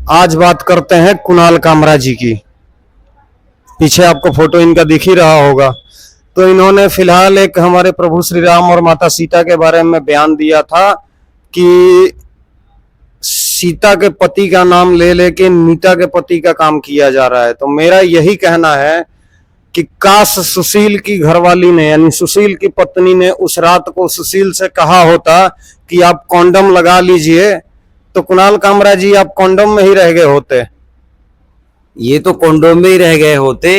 आज बात करते हैं कुणाल कामरा जी की। पीछे आपको फोटो इनका दिख ही रहा होगा। तो इन्होंने फिलहाल एक हमारे प्रभु श्री राम और माता सीता के बारे में बयान दिया था कि सीता के पति का नाम ले लेके नीता के पति का काम किया जा रहा है। तो मेरा यही कहना है कि काश सुशील की घरवाली ने यानी सुशील की पत्नी ने उस रात को सुशील से कहा होता कि आप कॉन्डम लगा लीजिए, तो कुणाल कामरा जी आप कॉन्डम में ही रह गए होते। ये तो कॉन्डोम में ही रह गए होते,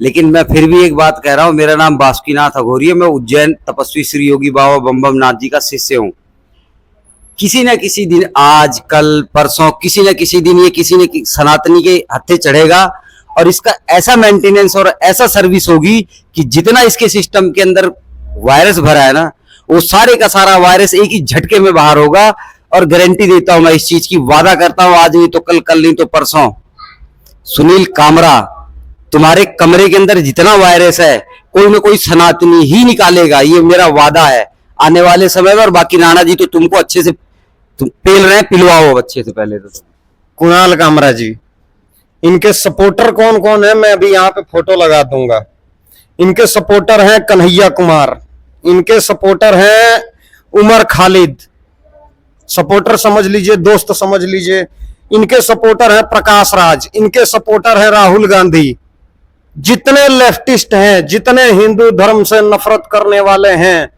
लेकिन मैं फिर भी एक बात कह रहा हूँ। मेरा नाम बासुकीनाथ अघोरिया, मैं उज्जैन तपस्वी श्री योगी बाबा बम बम नाथ जी का शिष्य हूँ। किसी न किसी दिन, आज कल परसों, किसी न किसी दिन ये किसी न सनातनी के हत्थे चढ़ेगा और इसका ऐसा मेंटेनेंस और ऐसा सर्विस होगी कि जितना इसके सिस्टम के अंदर वायरस भरा है ना, वो सारे का सारा वायरस एक ही झटके में बाहर होगा। और गारंटी देता हूं मैं इस चीज की, वादा करता हूं, आज नहीं तो कल, कल नहीं तो परसों, सुनील कामरा, तुम्हारे कमरे के अंदर जितना वायरस है कोई ना कोई सनातनी ही निकालेगा। ये मेरा वादा है आने वाले समय में। और बाकी राणा जी तो तुमको अच्छे से तुम पेल रहे हैं, पिलवाओ अच्छे से पहले तो। कुणाल कामरा जी, इनके सपोर्टर कौन कौन है मैं अभी यहाँ पे फोटो लगा दूंगा। इनके सपोर्टर हैं कन्हैया कुमार, इनके सपोर्टर हैं उमर खालिद, सपोर्टर समझ लीजिए, दोस्त समझ लीजिए। इनके सपोर्टर हैं प्रकाश राज, इनके सपोर्टर हैं राहुल गांधी। जितने लेफ्टिस्ट हैं, जितने हिंदू धर्म से नफरत करने वाले हैं,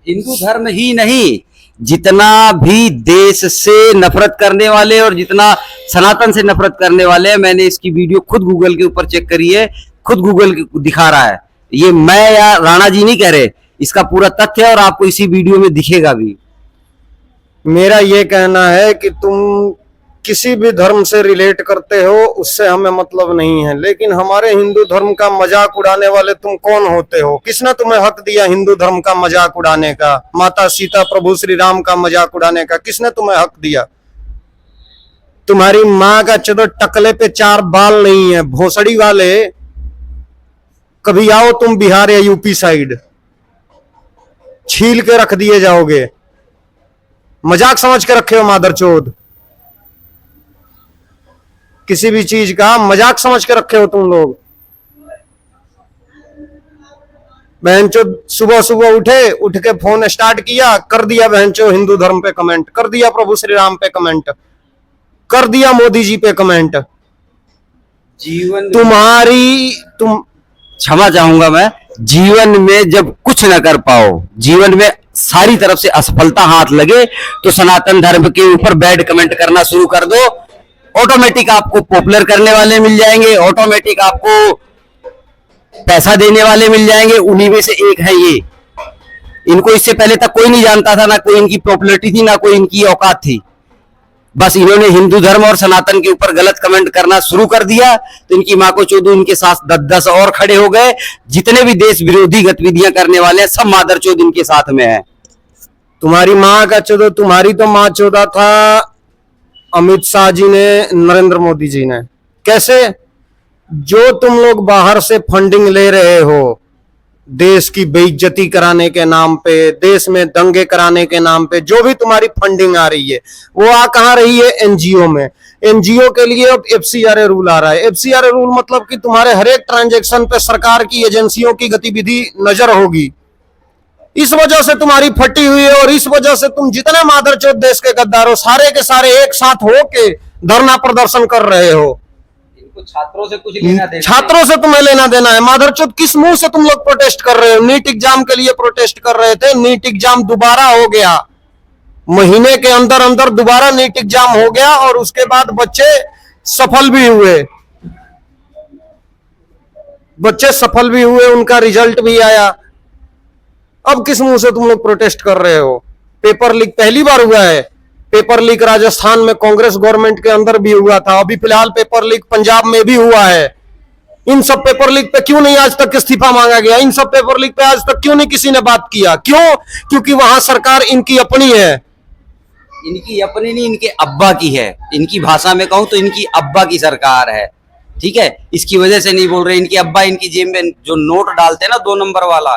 हिंदू धर्म ही नहीं, जितना भी देश से नफरत करने वाले और जितना सनातन से नफरत करने वाले हैं, मैंने इसकी वीडियो खुद गूगल के ऊपर चेक करी है, खुद गूगल दिखा रहा है। ये मैं या राणा जी नहीं कह रहे, इसका पूरा तथ्य है और आपको इसी वीडियो में दिखेगा भी। मेरा ये कहना है कि तुम किसी भी धर्म से रिलेट करते हो, उससे हमें मतलब नहीं है, लेकिन हमारे हिंदू धर्म का मजाक उड़ाने वाले तुम कौन होते हो? किसने तुम्हें हक दिया हिंदू धर्म का मजाक उड़ाने का, माता सीता प्रभु श्री राम का मजाक उड़ाने का? किसने तुम्हें हक दिया? तुम्हारी माँ का चलो टकले पे 4 बाल नहीं है, भोसड़ी वाले। कभी आओ तुम बिहार या यूपी साइड, छील के रख दिए जाओगे। मजाक समझ के रखे हो मादरचोद, किसी भी चीज का मजाक समझ के रखे हो तुम लोग। बहनचो सुबह सुबह उठ के फोन स्टार्ट किया, कर दिया बहनचो हिंदू धर्म पे कमेंट, कर दिया प्रभु श्री राम पे कमेंट, कर दिया मोदी जी पे कमेंट। जीवन तुम क्षमा चाहूंगा मैं, जीवन में जब कुछ न कर पाओ, जीवन में सारी तरफ से असफलता हाथ लगे, तो सनातन धर्म के ऊपर बैड कमेंट करना शुरू कर दो। ऑटोमेटिक आपको पॉपुलर करने वाले मिल जाएंगे, ऑटोमेटिक आपको पैसा देने वाले मिल जाएंगे। उन्हीं में से एक है ये। इनको इससे पहले तक कोई नहीं जानता था, ना कोई इनकी पॉपुलैरिटी थी, ना कोई इनकी औकात थी। बस इन्होंने हिंदू धर्म और सनातन के ऊपर गलत कमेंट करना शुरू कर दिया, तो इनकी मां को चोदू इनके साथ 10-10 और खड़े हो गए। जितने भी देश विरोधी गतिविधियां करने वाले हैं, सब मादरचोद इनके साथ में है। तुम्हारी माँ का चोदो, तुम्हारी तो माँ चोदा था अमित शाह जी ने, नरेंद्र मोदी जी ने। कैसे? जो तुम लोग बाहर से फंडिंग ले रहे हो देश की बेइज्जती कराने के नाम पे, देश में दंगे कराने के नाम पे, जो भी तुम्हारी फंडिंग आ रही है वो आ कहां रही है? एनजीओ में। एनजीओ के लिए अब एफसीआरए रूल आ रहा है। एफसीआरए रूल मतलब कि तुम्हारे हर एक ट्रांजैक्शन पे सरकार की एजेंसियों की गतिविधि नजर होगी। इस वजह से तुम्हारी फटी हुई है, और इस वजह से तुम जितने मादरचोद देश के गद्दार हो, सारे के सारे एक साथ हो के धरना प्रदर्शन कर रहे हो। इनको छात्रों से कुछ लेना देना, छात्रों से तुम्हें लेना देना है। मादरचोद किस मुंह से तुम लोग प्रोटेस्ट कर रहे हो? नीट एग्जाम के लिए प्रोटेस्ट कर रहे थे, नीट एग्जाम दोबारा हो गया, महीने के अंदर अंदर दोबारा नीट एग्जाम हो गया, और उसके बाद बच्चे सफल भी हुए, बच्चे सफल भी हुए, उनका रिजल्ट भी आया। अब किस मुंह से तुम लोग प्रोटेस्ट कर रहे हो? पेपर लीक पहली बार हुआ है। पेपर लीक राजस्थान में कांग्रेस गवर्नमेंट के अंदर भी हुआ था, अभी फिलहाल पेपर लीक पंजाब में भी हुआ है। इन सब पेपर लीक पे क्यों नहीं आज तक इस्तीफा मांगा गया? इन सब पेपर लीक पे आज तक क्यों नहीं किसी ने बात किया? क्यों? क्योंकि वहां सरकार इनकी अपनी है। इनकी अपनी नहीं, इनके अब्बा की है। इनकी भाषा में कहूं तो इनकी अब्बा की सरकार है, ठीक है? इसकी वजह से नहीं बोल रहे। इनके अब्बा इनकी जेब में जो नोट डालते हैं ना 2 नंबर वाला,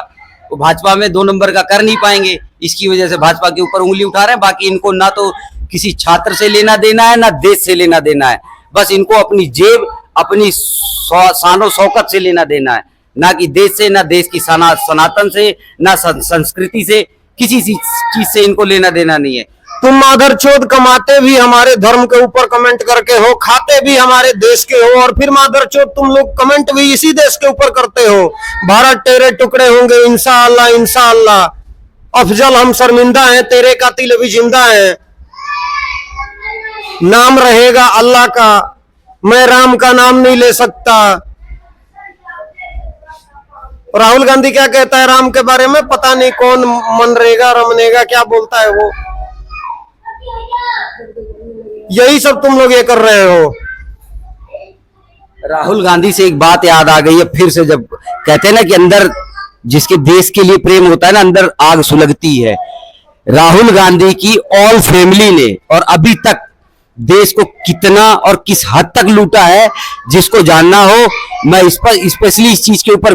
वो भाजपा में 2 नंबर का कर नहीं पाएंगे। इसकी वजह से भाजपा के ऊपर उंगली उठा रहे हैं। बाकी इनको ना तो किसी छात्र से लेना देना है, ना देश से लेना देना है। बस इनको अपनी जेब, अपनी शानो शौकत से लेना देना है, ना कि देश से, ना देश की सनातन से, ना संस्कृति से, किसी चीज से इनको लेना देना नहीं है। तुम मादरचोद कमाते भी हमारे धर्म के ऊपर कमेंट करके हो, खाते भी हमारे देश के हो, और फिर मादरचोद तुम लोग कमेंट भी इसी देश के ऊपर करते हो। भारत तेरे टुकड़े होंगे इंशाअल्लाह इंशाअल्लाह। अफजल हम शर्मिंदा हैं, तेरे कातिल भी जिंदा हैं। नाम रहेगा अल्लाह का, मैं राम का नाम नहीं ले सकता। राहुल गांधी क्या कहता है राम के बारे में, पता नहीं कौन मनरेगा रमनेगा क्या बोलता है वो। यही सब तुम लोग ये कर रहे हो। राहुल गांधी से एक बात याद आ गई है फिर से, जब कहते हैं ना कि अंदर जिसके देश के लिए प्रेम होता है ना, अंदर आग सुलगती है। राहुल गांधी की ऑल फैमिली ने और अभी तक देश को कितना और किस हद तक लूटा है, जिसको जानना हो मैं इस पर स्पेशली इस चीज के ऊपर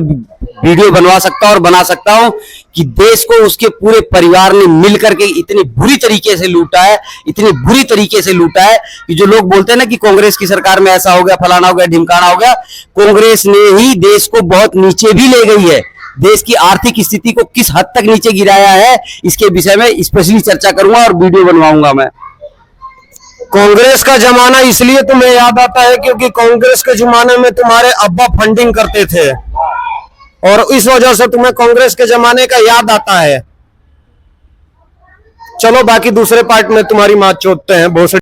वीडियो बनवा सकता हूं और बना सकता हूं कि देश को उसके पूरे परिवार ने मिल करके इतनी बुरी तरीके से लूटा है, इतनी बुरी तरीके से लूटा है कि जो लोग बोलते हैं ना कि कांग्रेस की सरकार में ऐसा हो गया, फलाना हो गया, ढिमकाना हो गया, कांग्रेस ने ही देश को बहुत नीचे भी ले गई है। देश की आर्थिक स्थिति को किस हद तक नीचे गिराया है, इसके विषय में स्पेशली चर्चा करूंगा और वीडियो बनवाऊंगा मैं। कांग्रेस का जमाना इसलिए तुम्हें याद आता है क्योंकि कांग्रेस के जमाने में तुम्हारे अब्बा फंडिंग करते थे, और इस वजह से तुम्हें कांग्रेस के जमाने का याद आता है। चलो बाकी दूसरे पार्ट में तुम्हारी मात चोदते हैं बहुत से